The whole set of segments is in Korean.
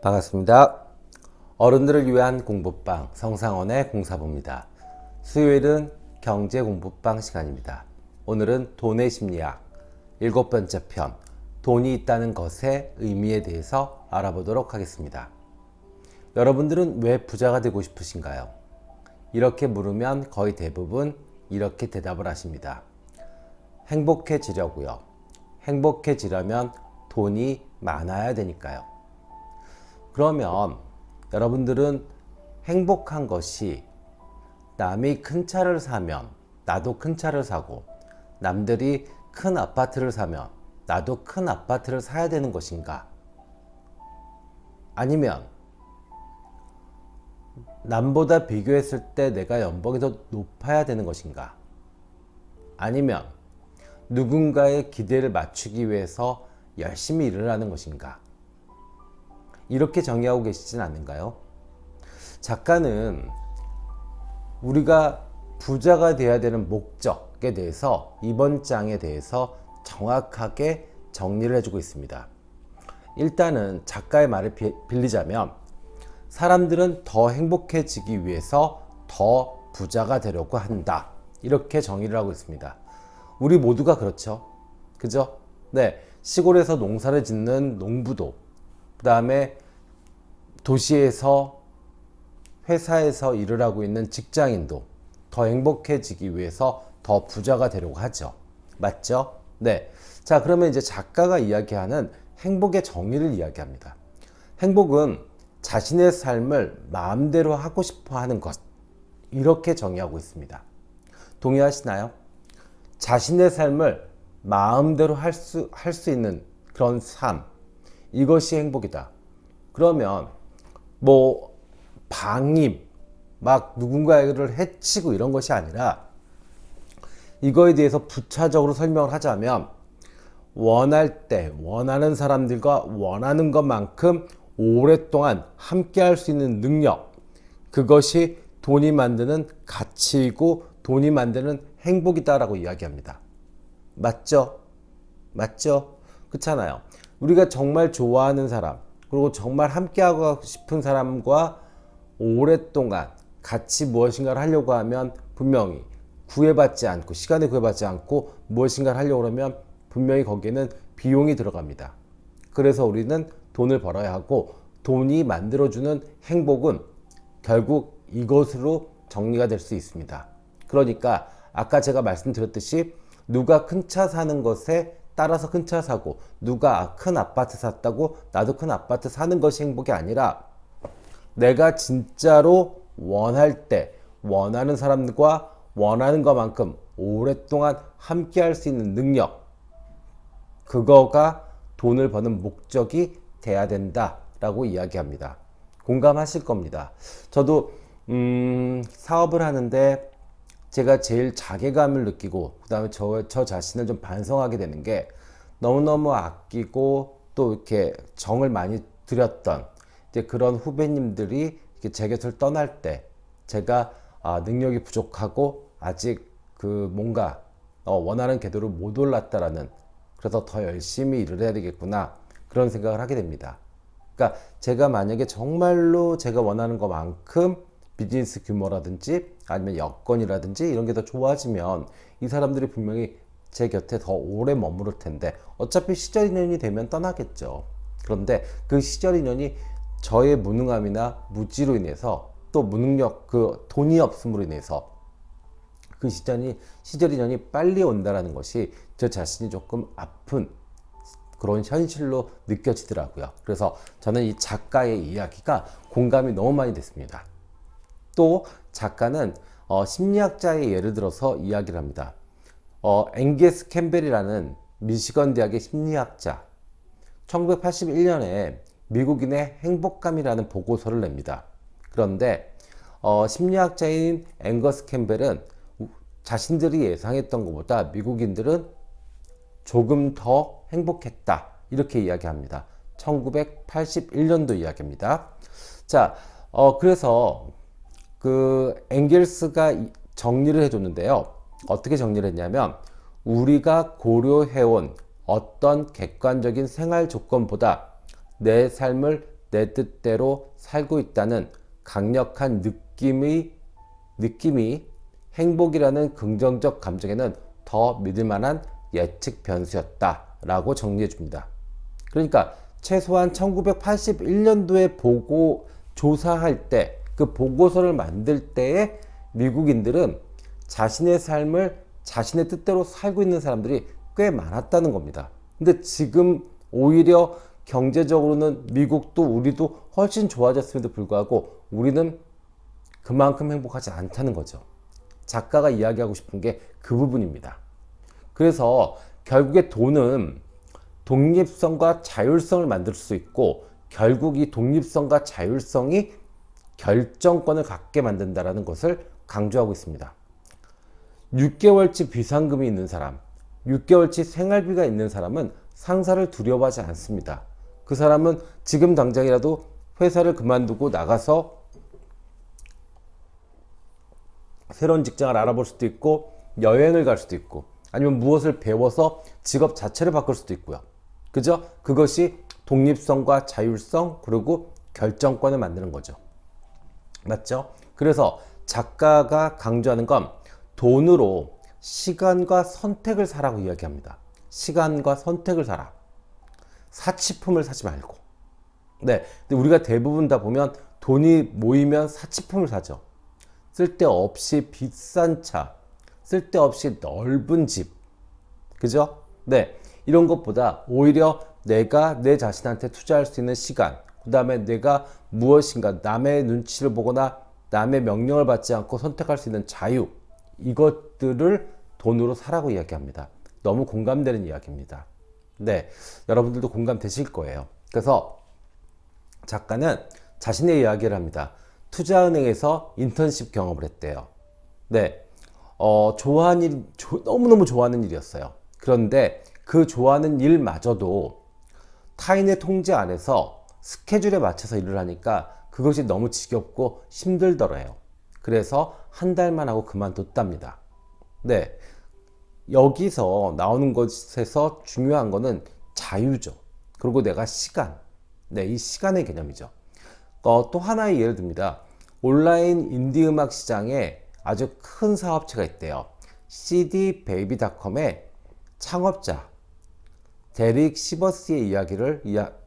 반갑습니다. 어른들을 위한 공부방 성상원의 공사부입니다. 수요일은 경제 공부방 시간입니다. 오늘은 돈의 심리학 7번째 편 돈이 있다는 것의 의미에 대해서 알아보도록 하겠습니다. 여러분들은 왜 부자가 되고 싶으신가요? 이렇게 물으면 거의 대부분 이렇게 대답을 하십니다. 행복해지려고요. 행복해지려면 돈이 많아야 되니까요. 그러면 여러분들은 행복한 것이 남이 큰 차를 사면 나도 큰 차를 사고, 남들이 큰 아파트를 사면 나도 큰 아파트를 사야 되는 것인가? 아니면 남보다 비교했을 때 내가 연봉이 더 높아야 되는 것인가? 아니면 누군가의 기대를 맞추기 위해서 열심히 일을 하는 것인가? 이렇게 정의하고 계시진 않는가요? 작가는 우리가 부자가 되어야 되는 목적에 대해서 이번 장에 대해서 정확하게 정리를 해주고 있습니다. 일단은 작가의 말을 빌리자면 사람들은 더 행복해지기 위해서 더 부자가 되려고 한다. 이렇게 정의를 하고 있습니다. 우리 모두가 그렇죠. 그죠? 네. 시골에서 농사를 짓는 농부도, 그 다음에 도시에서 회사에서 일을 하고 있는 직장인도 더 행복해지기 위해서 더 부자가 되려고 하죠. 맞죠? 네. 자, 그러면 이제 작가가 이야기하는 행복의 정의를 이야기합니다. 행복은 자신의 삶을 마음대로 하고 싶어 하는 것. 이렇게 정의하고 있습니다. 동의하시나요? 자신의 삶을 마음대로 할 수 있는 그런 삶. 이것이 행복이다. 그러면 방임, 막 누군가를 해치고 이런 것이 아니라 이거에 대해서 부차적으로 설명을 하자면 원할 때 원하는 사람들과 원하는 것만큼 오랫동안 함께 할 수 있는 능력, 그것이 돈이 만드는 가치이고 돈이 만드는 행복이다라고 이야기합니다. 맞죠? 맞죠? 그렇잖아요. 우리가 정말 좋아하는 사람, 그리고 정말 함께하고 싶은 사람과 오랫동안 같이 무엇인가를 하려고 하면 분명히 시간에 구애받지 않고 무엇인가를 하려고 하면 분명히 거기에는 비용이 들어갑니다. 그래서 우리는 돈을 벌어야 하고, 돈이 만들어주는 행복은 결국 이것으로 정리가 될 수 있습니다. 그러니까 아까 제가 말씀드렸듯이 누가 큰 차 사는 것에 따라서 큰 차 사고, 누가 큰 아파트 샀다고 나도 큰 아파트 사는 것이 행복이 아니라 내가 진짜로 원할 때 원하는 사람과 원하는 것만큼 오랫동안 함께 할 수 있는 능력, 그거가 돈을 버는 목적이 돼야 된다라고 이야기합니다. 공감하실 겁니다. 저도 사업을 하는데 제가 제일 자괴감을 느끼고, 그 다음에 저 자신을 좀 반성하게 되는 게, 너무너무 아끼고 또 이렇게 정을 많이 들였던 이제 그런 후배님들이 제 곁을 떠날 때 제가 능력이 부족하고 아직 뭔가 원하는 궤도를 못 올랐다라는, 그래서 더 열심히 일을 해야 되겠구나, 그런 생각을 하게 됩니다. 그러니까 제가 만약에 정말로 제가 원하는 것만큼 비즈니스 규모라든지 아니면 여건이라든지 이런 게 더 좋아지면 이 사람들이 분명히 제 곁에 더 오래 머무를 텐데, 어차피 시절 인연이 되면 떠나겠죠. 그런데 그 시절 인연이 저의 무능함이나 무지로 인해서, 또 무능력, 돈이 없음으로 인해서 그 시절 인연이 빨리 온다라는 것이 저 자신이 조금 아픈 그런 현실로 느껴지더라고요. 그래서 저는 이 작가의 이야기가 공감이 너무 많이 됐습니다. 또 작가는 심리학자의 예를 들어서 이야기를 합니다. 앵게스 캠벨이라는 미시건 대학의 심리학자, 1981년에 미국인의 행복감이라는 보고서를 냅니다. 그런데 심리학자인 앵거스 캠벨은 자신들이 예상했던 것보다 미국인들은 조금 더 행복했다, 이렇게 이야기합니다. 1981년도 이야기입니다. 자, 그래서 앵겔스가 정리를 해줬는데요. 어떻게 정리를 했냐면, 우리가 고려해온 어떤 객관적인 생활 조건보다 내 삶을 내 뜻대로 살고 있다는 강력한 느낌이 행복이라는 긍정적 감정에는 더 믿을 만한 예측 변수였다라고 정리해 줍니다. 그러니까 최소한 1981년도에 조사할 때, 그 보고서를 만들 때에 미국인들은 자신의 삶을 자신의 뜻대로 살고 있는 사람들이 꽤 많았다는 겁니다. 근데 지금 오히려 경제적으로는 미국도 우리도 훨씬 좋아졌음에도 불구하고 우리는 그만큼 행복하지 않다는 거죠. 작가가 이야기하고 싶은 게 그 부분입니다. 그래서 결국에 돈은 독립성과 자율성을 만들 수 있고, 결국 이 독립성과 자율성이 결정권을 갖게 만든다는 것을 강조하고 있습니다. 6개월치 비상금이 있는 사람, 6개월치 생활비가 있는 사람은 상사를 두려워하지 않습니다. 그 사람은 지금 당장이라도 회사를 그만두고 나가서 새로운 직장을 알아볼 수도 있고, 여행을 갈 수도 있고, 아니면 무엇을 배워서 직업 자체를 바꿀 수도 있고요. 그죠? 그것이 독립성과 자율성, 그리고 결정권을 만드는 거죠. 맞죠? 그래서 작가가 강조하는 건 돈으로 시간과 선택을 사라고 이야기합니다. 시간과 선택을 사라. 사치품을 사지 말고. 네, 근데 우리가 대부분 다 보면 돈이 모이면 사치품을 사죠. 쓸데없이 비싼 차, 쓸데없이 넓은 집, 그죠? 네, 이런 것보다 오히려 내가 내 자신한테 투자할 수 있는 시간, 그 다음에 내가 무엇인가 남의 눈치를 보거나 남의 명령을 받지 않고 선택할 수 있는 자유, 이것들을 돈으로 사라고 이야기합니다. 너무 공감되는 이야기입니다. 네, 여러분들도 공감되실 거예요. 그래서 작가는 자신의 이야기를 합니다. 투자은행에서 인턴십 경험을 했대요. 네, 좋아하는 일, 너무너무 좋아하는 일이었어요. 그런데 그 좋아하는 일마저도 타인의 통제 안에서 스케줄에 맞춰서 일을 하니까 그것이 너무 지겹고 힘들더래요. 그래서 한 달만 하고 그만뒀답니다. 네, 여기서 나오는 것에서 중요한 거는 자유죠. 그리고 내가 시간, 네, 이 시간의 개념이죠. 또 하나의 예를 듭니다. 온라인 인디 음악 시장에 아주 큰 사업체가 있대요. cdbaby.com의 창업자 데릭 시버스의 이야기를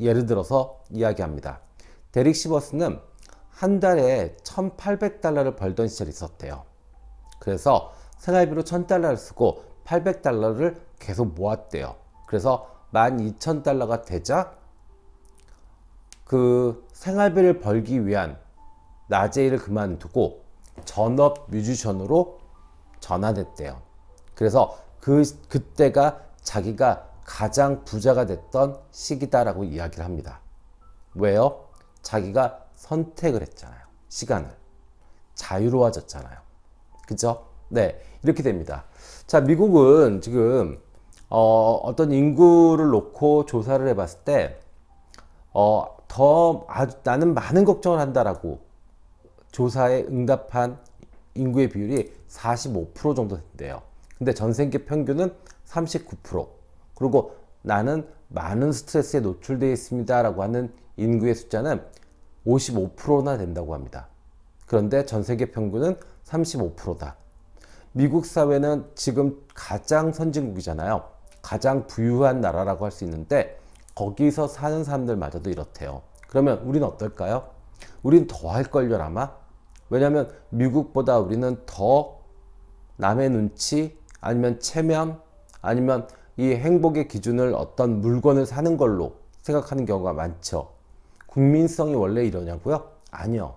예를 들어서 이야기합니다. 데릭 시버스는 한 달에 $1,800를 벌던 시절이 있었대요. 그래서 생활비로 $1,000를 쓰고 $800를 계속 모았대요. 그래서 $12,000가 되자 그 생활비를 벌기 위한 낮의 일을 그만두고 전업 뮤지션으로 전환했대요. 그래서 그때가 자기가 가장 부자가 됐던 시기다라고 이야기를 합니다. 왜요? 자기가 선택을 했잖아요. 시간을. 자유로워졌잖아요. 그죠? 네, 이렇게 됩니다. 자, 미국은 지금 어떤 인구를 놓고 조사를 해봤을 때 나는 많은 걱정을 한다라고 조사에 응답한 인구의 비율이 45% 정도 된대요. 근데 전 세계 평균은 39%. 그리고 나는 많은 스트레스에 노출되어 있습니다 라고 하는 인구의 숫자는 55%나 된다고 합니다. 그런데 전 세계 평균은 35%다. 미국 사회는 지금 가장 선진국이잖아요. 가장 부유한 나라라고 할 수 있는데 거기서 사는 사람들마저도 이렇대요. 그러면 우리는 어떨까요? 우린 더 할걸요 아마? 왜냐하면 미국보다 우리는 더 남의 눈치, 아니면 체면, 아니면 이 행복의 기준을 어떤 물건을 사는 걸로 생각하는 경우가 많죠. 국민성이 원래 이러냐고요? 아니요.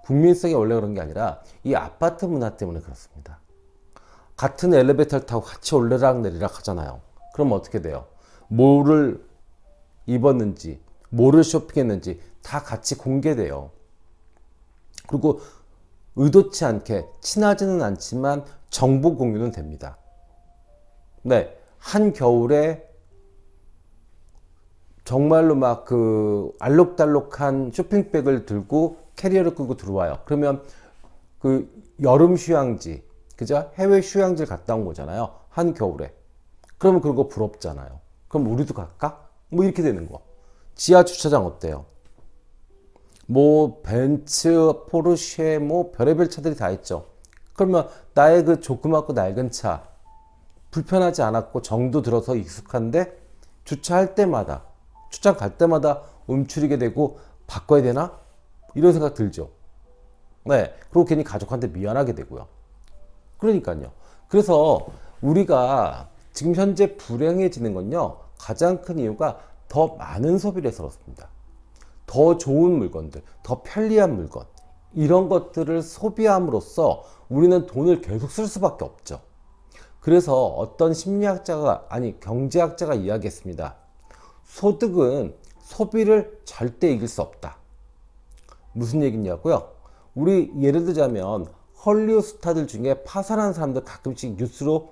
국민성이 원래 그런 게 아니라 이 아파트 문화 때문에 그렇습니다. 같은 엘리베이터를 타고 같이 올라락 내리락 하잖아요. 그럼 어떻게 돼요? 뭐를 입었는지, 뭐를 쇼핑했는지 다 같이 공개돼요. 그리고 의도치 않게 친하지는 않지만 정보 공유는 됩니다. 네, 한겨울에 정말로 막 그 알록달록한 쇼핑백을 들고 캐리어를 끌고 들어와요. 그러면 그 여름 휴양지, 그죠? 해외 휴양지를 갔다 온 거잖아요. 한겨울에. 그러면 그런 거 부럽잖아요. 그럼 우리도 갈까? 뭐 이렇게 되는 거. 지하 주차장 어때요? 뭐 벤츠, 포르쉐, 뭐 별의별 차들이 다 있죠. 그러면 나의 그 조그맣고 낡은 차 불편하지 않았고 정도 들어서 익숙한데 주차할 때마다 출장 갈 때마다 움츠리게 되고 바꿔야 되나? 이런 생각 들죠. 네. 그리고 괜히 가족한테 미안하게 되고요. 그러니까요. 그래서 우리가 지금 현재 불행해지는 건요. 가장 큰 이유가 더 많은 소비를 해서 그렇습니다. 더 좋은 물건들, 더 편리한 물건, 이런 것들을 소비함으로써 우리는 돈을 계속 쓸 수밖에 없죠. 그래서 어떤 심리학자가, 아니 경제학자가 이야기했습니다. 소득은 소비를 절대 이길 수 없다. 무슨 얘기냐고요? 우리 예를 들자면 헐리우드 스타들 중에 파산한 사람들 가끔씩 뉴스로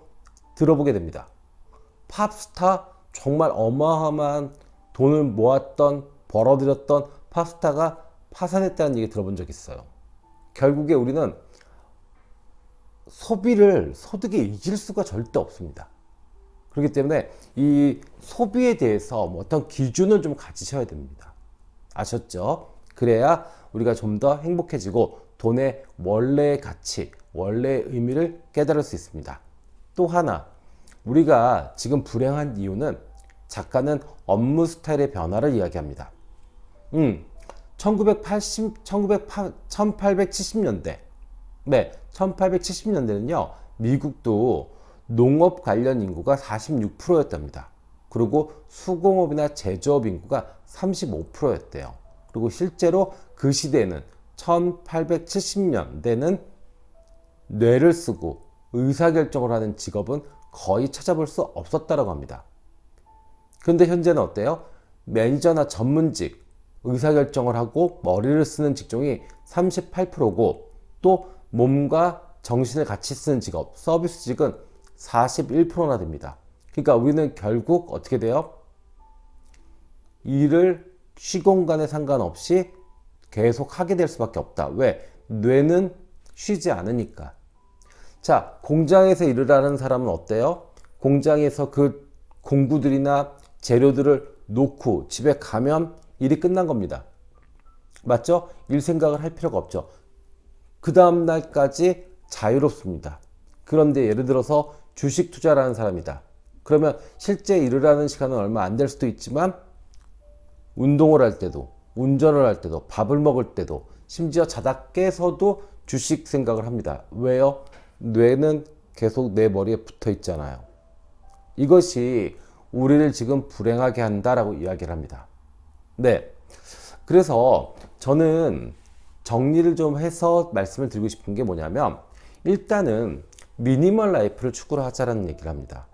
들어보게 됩니다. 팝스타, 정말 어마어마한 돈을 모았던, 벌어들였던 팝스타가 파산했다는 얘기 들어본 적 있어요. 결국에 우리는 소득에 이길 수가 절대 없습니다. 그렇기 때문에 이 소비에 대해서 뭐 어떤 기준을 좀 가지셔야 됩니다. 아셨죠? 그래야 우리가 좀 더 행복해지고 돈의 원래의 가치, 원래의 의미를 깨달을 수 있습니다. 또 하나, 우리가 지금 불행한 이유는 작가는 업무 스타일의 변화를 이야기합니다. 1870년대, 네, 1870년대는요, 미국도 농업 관련 인구가 46%였답니다. 그리고 수공업이나 제조업 인구가 35%였대요. 그리고 실제로 그 시대에는 1870년대는 뇌를 쓰고 의사결정을 하는 직업은 거의 찾아볼 수 없었다고 합니다. 그런데 현재는 어때요? 매니저나 전문직, 의사결정을 하고 머리를 쓰는 직종이 38%고 또 몸과 정신을 같이 쓰는 직업, 서비스직은 41%나 됩니다. 그러니까 우리는 결국 어떻게 돼요? 일을 시공간에 상관없이 계속 하게 될 수밖에 없다. 왜? 뇌는 쉬지 않으니까. 자, 공장에서 일을 하는 사람은 어때요? 공장에서 그 공구들이나 재료들을 놓고 집에 가면 일이 끝난 겁니다. 맞죠? 일 생각을 할 필요가 없죠. 그 다음 날까지 자유롭습니다. 그런데 예를 들어서 주식 투자를 하는 사람이다. 그러면 실제 일을 하는 시간은 얼마 안 될 수도 있지만 운동을 할 때도, 운전을 할 때도, 밥을 먹을 때도, 심지어 자다 깨서도 주식 생각을 합니다. 왜요? 뇌는 계속 내 머리에 붙어 있잖아요. 이것이 우리를 지금 불행하게 한다라고 이야기를 합니다. 네. 그래서 저는 정리를 좀 해서 말씀을 드리고 싶은 게 뭐냐면, 일단은 미니멀 라이프를 추구를 하자라는 얘기를 합니다.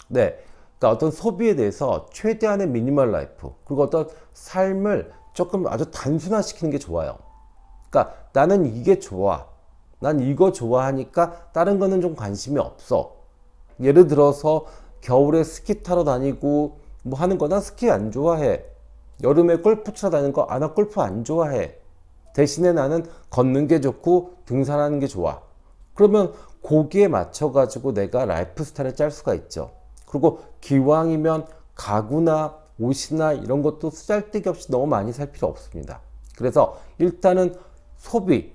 네. 그러니까 어떤 소비에 대해서 최대한의 미니멀 라이프, 그리고 어떤 삶을 조금 아주 단순화시키는 게 좋아요. 그러니까 나는 이게 좋아. 난 이거 좋아하니까 다른 거는 좀 관심이 없어. 예를 들어서 겨울에 스키 타러 다니고 뭐 하는 거, 난 스키 안 좋아해. 여름에 골프 치러 다니는 거, 나 골프 안 좋아해. 대신에 나는 걷는 게 좋고 등산하는 게 좋아. 그러면 거기에 맞춰가지고 내가 라이프 스타일을 짤 수가 있죠. 그리고 기왕이면 가구나 옷이나 이런 것도 쓰잘데기 없이 너무 많이 살 필요 없습니다. 그래서 일단은 소비,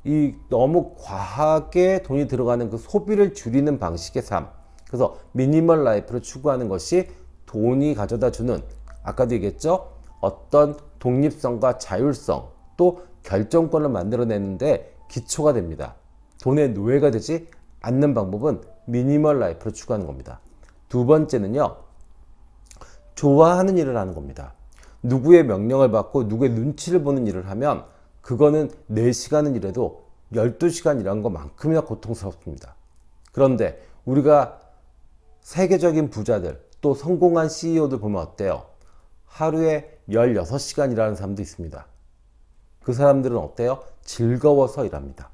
이 너무 과하게 돈이 들어가는 그 소비를 줄이는 방식의 삶. 그래서 미니멀 라이프를 추구하는 것이 돈이 가져다 주는, 아까도 얘기했죠? 어떤 독립성과 자율성, 또 결정권을 만들어내는데 기초가 됩니다. 돈의 노예가 되지 않는 방법은 미니멀 라이프를 추구하는 겁니다. 두 번째는요, 좋아하는 일을 하는 겁니다. 누구의 명령을 받고 누구의 눈치를 보는 일을 하면 그거는 4시간은 일해도 12시간 일한 것만큼이나 고통스럽습니다. 그런데 우리가 세계적인 부자들, 또 성공한 CEO들 보면 어때요? 하루에 16시간 일하는 사람도 있습니다. 그 사람들은 어때요? 즐거워서 일합니다.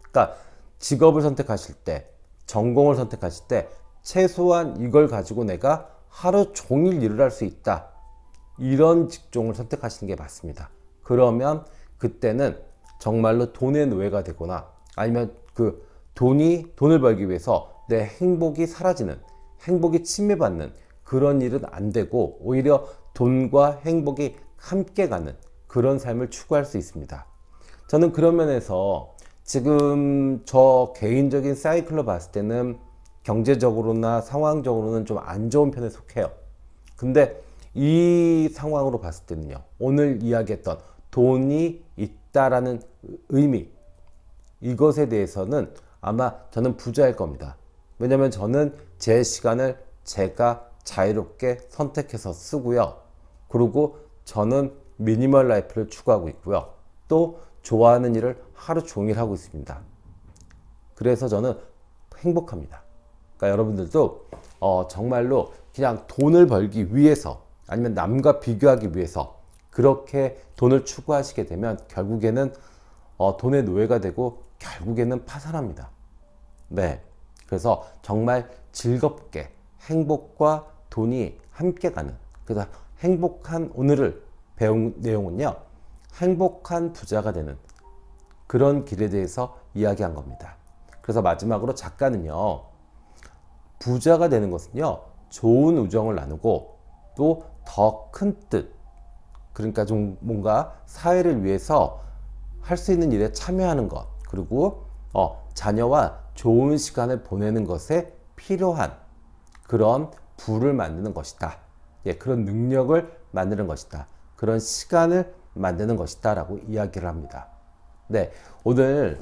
그러니까 직업을 선택하실 때, 전공을 선택하실 때 최소한 이걸 가지고 내가 하루 종일 일을 할 수 있다. 이런 직종을 선택하시는 게 맞습니다. 그러면 그때는 정말로 돈의 노예가 되거나 아니면 그 돈을 벌기 위해서 내 행복이 사라지는, 행복이 침해받는 그런 일은 안 되고 오히려 돈과 행복이 함께 가는 그런 삶을 추구할 수 있습니다. 저는 그런 면에서 지금 저 개인적인 사이클로 봤을 때는 경제적으로나 상황적으로는 좀 안 좋은 편에 속해요. 근데 이 상황으로 봤을 때는요, 오늘 이야기했던 돈이 있다라는 의미, 이것에 대해서는 아마 저는 부자일 겁니다. 왜냐면 저는 제 시간을 제가 자유롭게 선택해서 쓰고요. 그리고 저는 미니멀 라이프를 추구하고 있고요. 또 좋아하는 일을 하루 종일 하고 있습니다. 그래서 저는 행복합니다. 그러니까 여러분들도 정말로 그냥 돈을 벌기 위해서 아니면 남과 비교하기 위해서 그렇게 돈을 추구하시게 되면 결국에는 돈의 노예가 되고 결국에는 파산합니다. 네. 그래서 정말 즐겁게 행복과 돈이 함께 가는, 그래서 행복한 오늘을 배운 내용은요, 행복한 부자가 되는 그런 길에 대해서 이야기한 겁니다. 그래서 마지막으로 작가는요, 부자가 되는 것은요, 좋은 우정을 나누고 또 더 큰 뜻, 그러니까 좀 뭔가 사회를 위해서 할 수 있는 일에 참여하는 것, 그리고 자녀와 좋은 시간을 보내는 것에 필요한 그런 부를 만드는 것이다. 예, 그런 능력을 만드는 것이다. 그런 시간을 만드는 것이다 라고 이야기를 합니다. 네, 오늘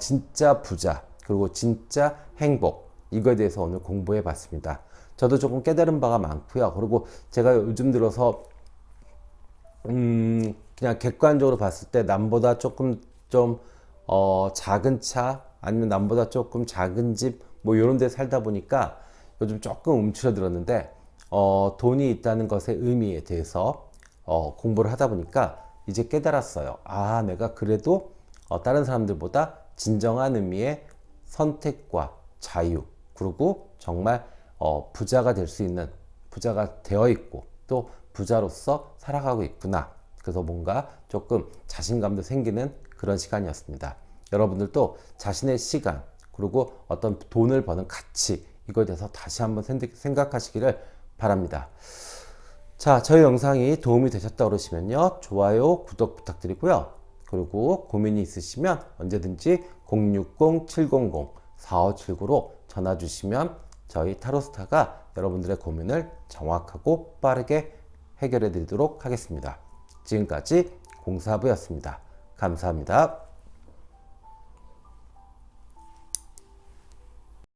진짜 부자 그리고 진짜 행복, 이거에 대해서 오늘 공부해 봤습니다. 저도 조금 깨달은 바가 많고요. 그리고 제가 요즘 들어서 그냥 객관적으로 봤을 때 남보다 조금 좀 작은 차 아니면 남보다 조금 작은 집 뭐 이런 데 살다 보니까 요즘 조금 움츠러들었는데 돈이 있다는 것의 의미에 대해서 공부를 하다 보니까 이제 깨달았어요. 아, 내가 그래도 다른 사람들보다 진정한 의미의 선택과 자유, 그리고 정말 부자가 될 수 있는, 부자가 되어 있고 또 부자로서 살아가고 있구나. 그래서 뭔가 조금 자신감도 생기는 그런 시간이었습니다. 여러분들도 자신의 시간 그리고 어떤 돈을 버는 가치, 이거에 대해서 다시 한번 생각하시기를 바랍니다. 자, 저희 영상이 도움이 되셨다 그러시면요, 좋아요, 구독 부탁드리고요. 그리고 고민이 있으시면 언제든지 060-700-4579로 전화 주시면 저희 타로스타가 여러분들의 고민을 정확하고 빠르게 해결해 드리도록 하겠습니다. 지금까지 공사부였습니다. 감사합니다.